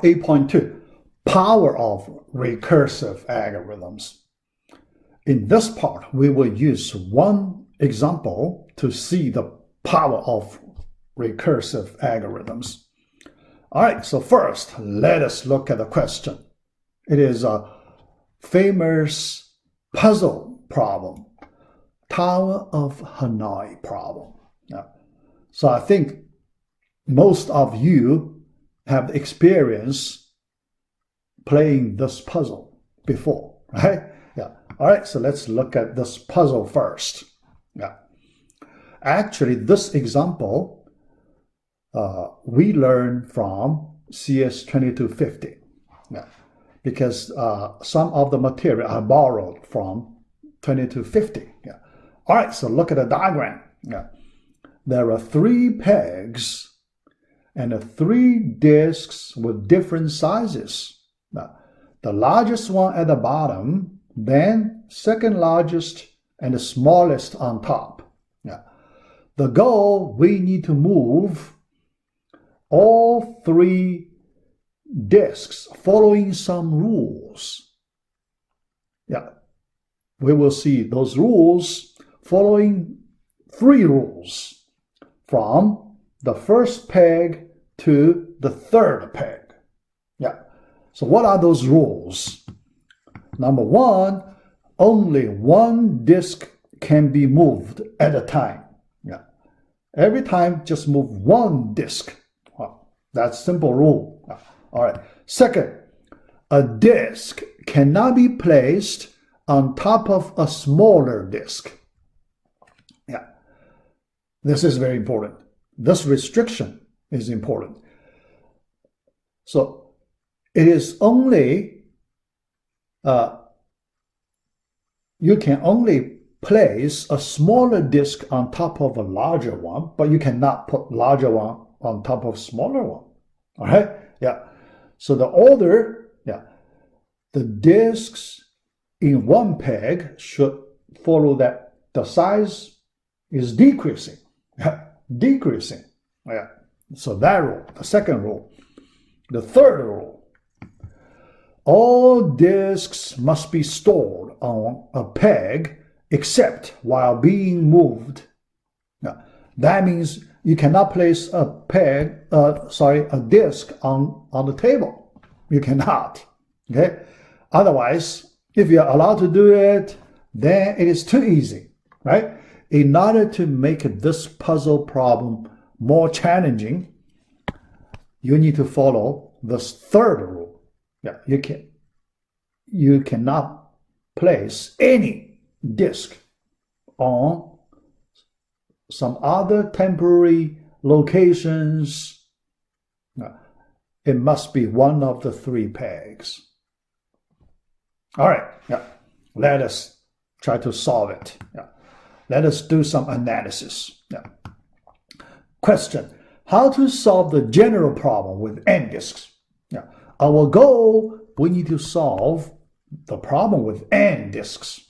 8.2, power of recursive algorithms. In this part, we will use one example to see the power of recursive algorithms. All right, so first, let us look at the question. It is a famous puzzle problem, Tower of Hanoi problem. So I think most of you have experience playing this puzzle before, right? Yeah. All right, so let's look at this puzzle first. Yeah. Actually, this example we learned from CS 2250. Yeah. Because some of the material I borrowed from 2250. Yeah. All right, so look at the diagram. Yeah. There are 3 pegs and 3 disks with different sizes. Now, the largest one at the bottom, then second largest and the smallest on top. Yeah. The goal, we need to move all 3 disks following some rules. Yeah. We will see those rules following 3 rules from the first peg to the third peg. Yeah. So what are those rules? Number 1, only 1 disk can be moved at a time. Yeah. Every time, just move 1 disk. Well, that's simple rule. All right. Second, a disk cannot be placed on top of a smaller disk. Yeah. This is very important. This restriction is important. So it is only, you can only place a smaller disk on top of a larger one, but you cannot put larger one on top of smaller one. All right? Yeah. So the order, yeah, the disks in one peg should follow that the size is decreasing. Decreasing. Yeah. So that rule, the second rule. The third rule, all disks must be stored on a peg except while being moved. Now, that means you cannot place a disk on the table. You cannot. Okay? Otherwise, if you're allowed to do it, then it is too easy, right? In order to make this puzzle problem more challenging, you need to follow this third rule. Yeah, you cannot place any disk on some other temporary locations. It must be one of the 3 pegs. All right, yeah. Let us try to solve it. Yeah. Let us do some analysis. Yeah. Question: how to solve the general problem with n disks? Yeah. Our goal, we need to solve the problem with n disks.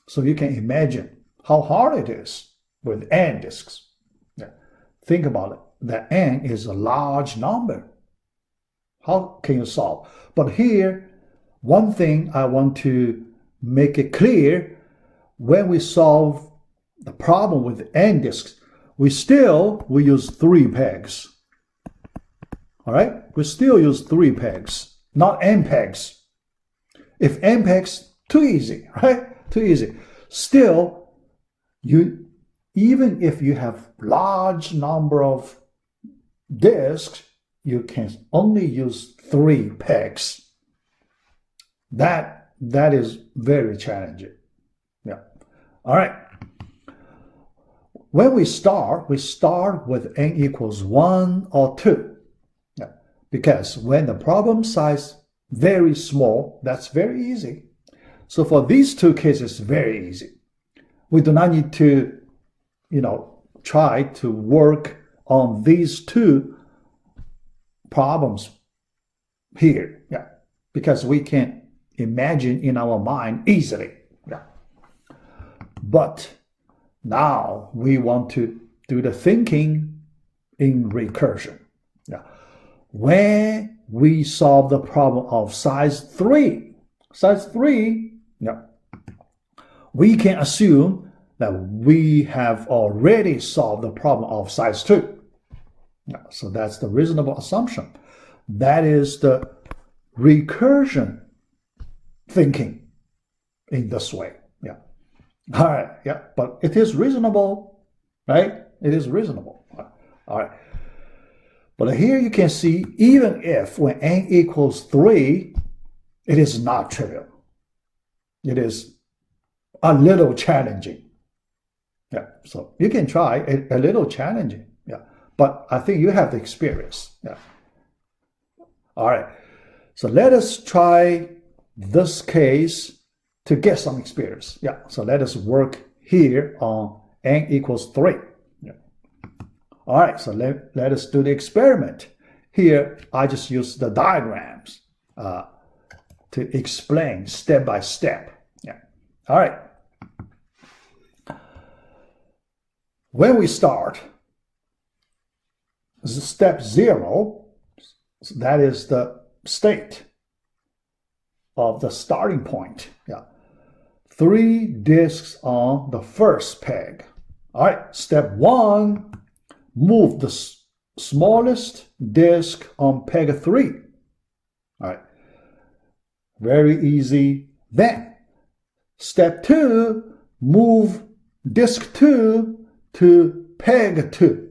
So you can imagine how hard it is with n disks. Yeah. Think about it. The n is a large number. How can you solve? But here, one thing I want to make it clear, when we solve the problem with n disks, we use 3 pegs. All right? We still use 3 pegs, not n pegs. If n pegs, too easy, right? Too easy. Still, even if you have large number of disks, you can only use 3 pegs. That is very challenging. Yeah. All right. When we start with n equals 1 or 2. Yeah. Because when the problem size very small, that's very easy. So for these 2 cases, very easy. We do not need to, try to work on these 2 problems here. Yeah. Because we can imagine in our mind easily. Yeah. But now we want to do the thinking in recursion. Yeah. When we solve the problem of size 3. Size 3, yeah, we can assume that we have already solved the problem of size 2. Yeah, so that's the reasonable assumption. That is the recursion thinking in this way. Yeah. All right. Yeah. But it is reasonable, right? It is reasonable. All right. But here you can see, even if when n equals 3, it is not trivial. It is a little challenging. Yeah. So you can try a little challenging. Yeah. But I think you have the experience. Yeah. All right. So let us try this case to get some experience. Yeah. So let us work here on n equals 3. Yeah. All right. So let us do the experiment. Here, I just use the diagrams to explain step by step. Yeah. All right. When we start, step 0, that is the state of the starting point. Yeah. 3 disks on the first peg. All right. Step 1, move the smallest disk on peg 3. All right. Very easy. Then, step 2, move disk 2 to peg 2.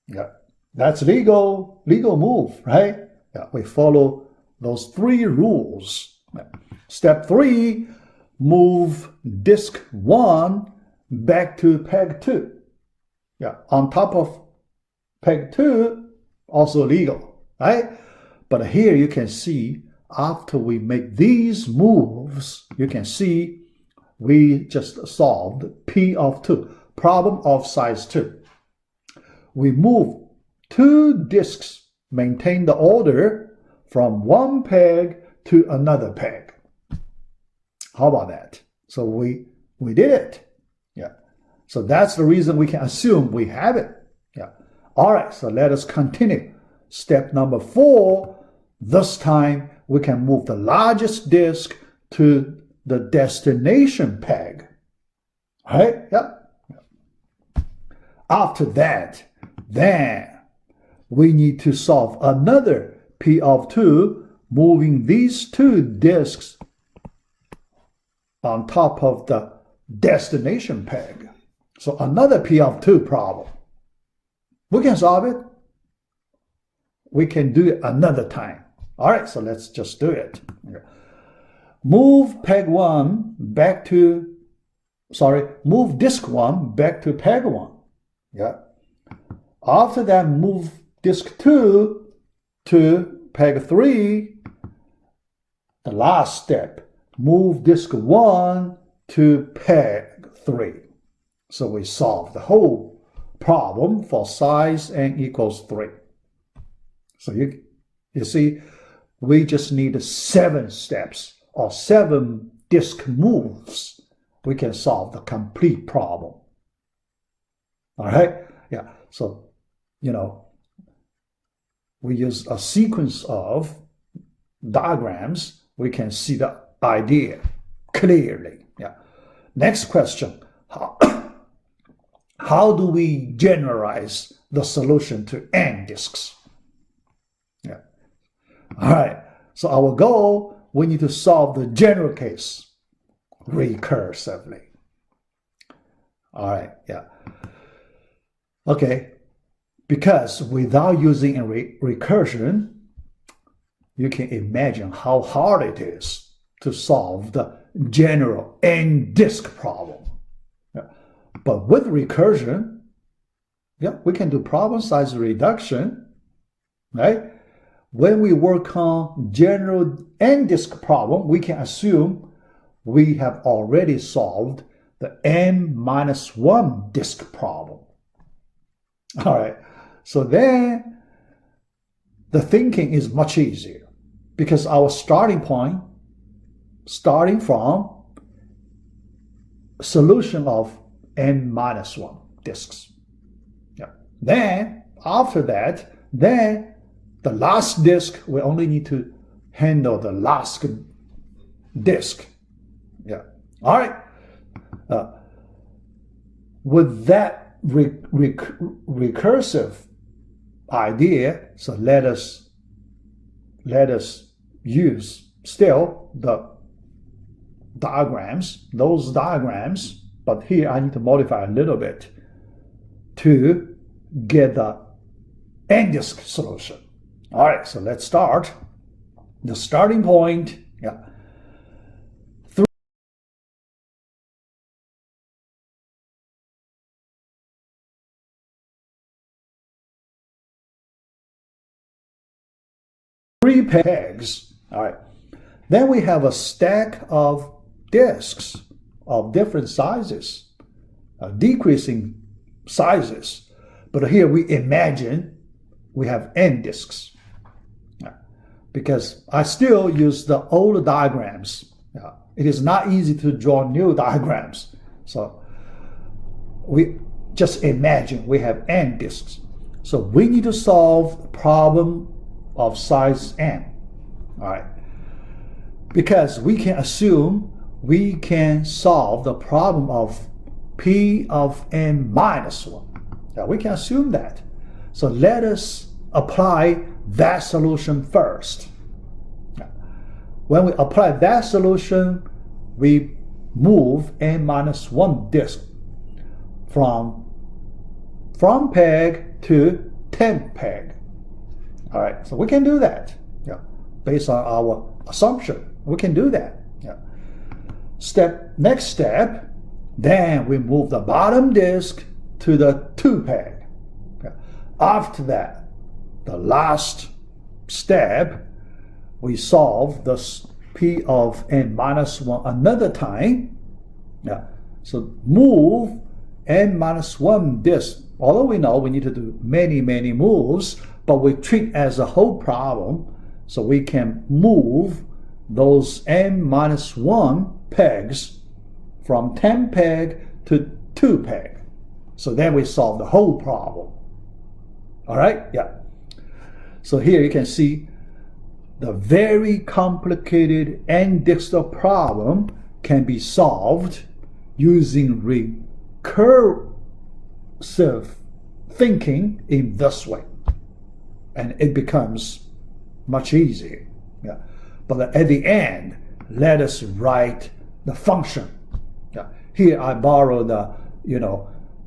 Yeah. That's legal move, right? Yeah, we follow those 3 rules. Step 3, move disk 1 back to peg 2. Yeah, on top of peg 2, also legal, right? But here you can see, after we make these moves, you can see we just solved P of 2, problem of size 2. We move 2 disks, maintain the order from one peg to another peg. How about that? So we did it. Yeah. So that's the reason we can assume we have it. Yeah. All right. So let us continue. Step number 4. This time we can move the largest disk to the destination peg. All right. Yeah. After that, then we need to solve another P of 2, moving these 2 disks on top of the destination peg. So another P of 2 problem. We can solve it. We can do it another time. All right, so let's just do it. Move peg 1 back to, move disk 1 back to peg 1. Yeah. After that, move disk 2 to peg 3. The last step, move disk 1 to peg 3. So we solve the whole problem for size n equals 3. So you see, we just need 7 steps or 7 disk moves. We can solve the complete problem. All right? Yeah. So, we use a sequence of diagrams. We can see the idea clearly. Yeah. Next question. How do we generalize the solution to n disks? Yeah. All right. So our goal, we need to solve the general case recursively. All right. Yeah. Okay. Because without using a recursion, you can imagine how hard it is to solve the general n-disk problem. Yeah. But with recursion, yeah, we can do problem size reduction, right? When we work on general n-disk problem, we can assume we have already solved the n-1 disk problem. All right. So then the thinking is much easier because our starting point, starting from solution of n-1 disks. Yeah. Then after that, then the last disk, we only need to handle the last disk. Yeah. All right. With that recursive idea, so let us use still the diagrams, those diagrams, but here I need to modify a little bit to get the n-disk solution. All right, so let's start. The starting point, yeah. Three pegs. All right. Then we have a stack of disks of different sizes, decreasing sizes. But here we imagine we have n disks. Because I still use the old diagrams. It is not easy to draw new diagrams. So we just imagine we have n disks. So we need to solve the problem of size n. All right. Because we can assume we can solve the problem of P of n minus 1. Yeah, we can assume that. So let us apply that solution first. When we apply that solution, we move n minus 1 disk from peg to temp peg. All right, so we can do that. Yeah, based on our assumption, we can do that. Yeah. Next step, then we move the bottom disk to the 2 peg. Yeah. After that, the last step, we solve the P of n minus 1 another time. Yeah. So move n minus 1 disk. Although we know we need to do many moves, but we treat as a whole problem, so we can move those n minus 1 pegs from 10 peg to 2 peg. So then we solve the whole problem. All right? Yeah. So here you can see the very complicated n-disk problem can be solved using recursive thinking in this way. And it becomes much easier. Yeah. But at the end, let us write the function. Yeah. Here I borrow the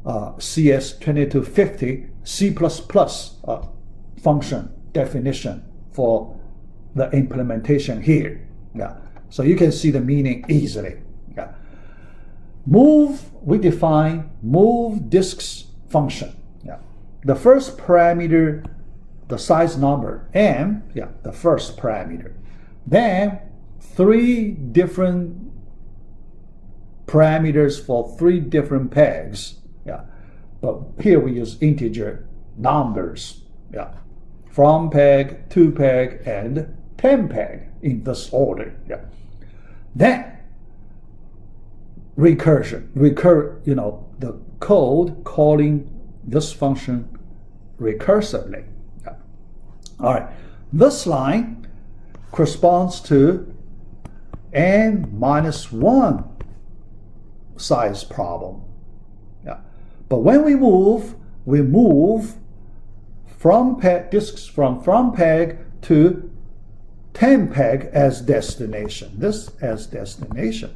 CS2250 C++ function definition for the implementation here. Yeah. So you can see the meaning easily. Yeah. Move, we define move disks function. Yeah. The first parameter, the size number m, yeah, the first parameter. Then 3 different parameters for 3 different pegs. Yeah. But here we use integer numbers. Yeah. From peg, to peg, and 10 peg in this order. Yeah. Then recursion, the code calling this function recursively. Yeah. All right. This line corresponds to n minus 1 size problem. Yeah. But when we move from peg disks from peg to 10 peg as destination. This as destination.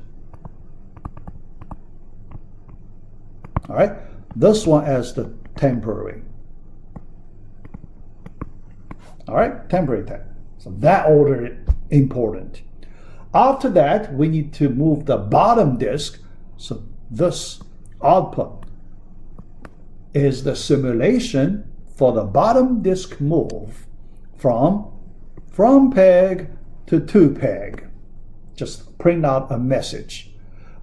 All right. This one as the temporary. All right, temporary tag. So that order is important. After that, we need to move the bottom disk. So this output is the simulation for the bottom disk move from peg to 2 peg. Just print out a message.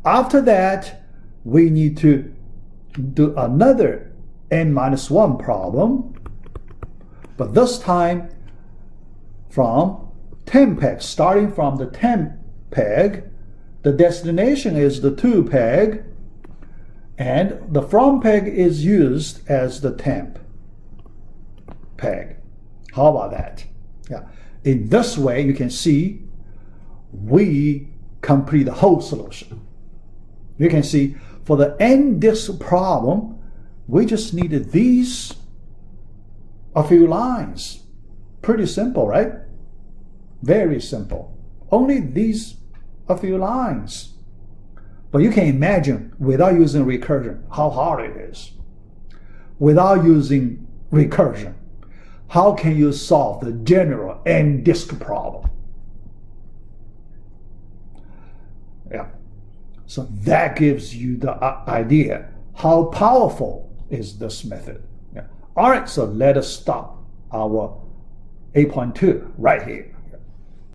After that, we need to do another n-1 problem, but this time from 10 peg, starting from the 10 peg, the destination is the 2 peg, and the from peg is used as the temp peg. How about that? Yeah. In this way, you can see we complete the whole solution. You can see for the n-disk problem, we just needed these a few lines. Pretty simple, right? Very simple. Only these a few lines. But you can imagine, without using recursion, how hard it is. Without using recursion, how can you solve the general n-disk problem? Yeah. So that gives you the idea how powerful is this method. Yeah. All right, so let us stop our 8.2 right here.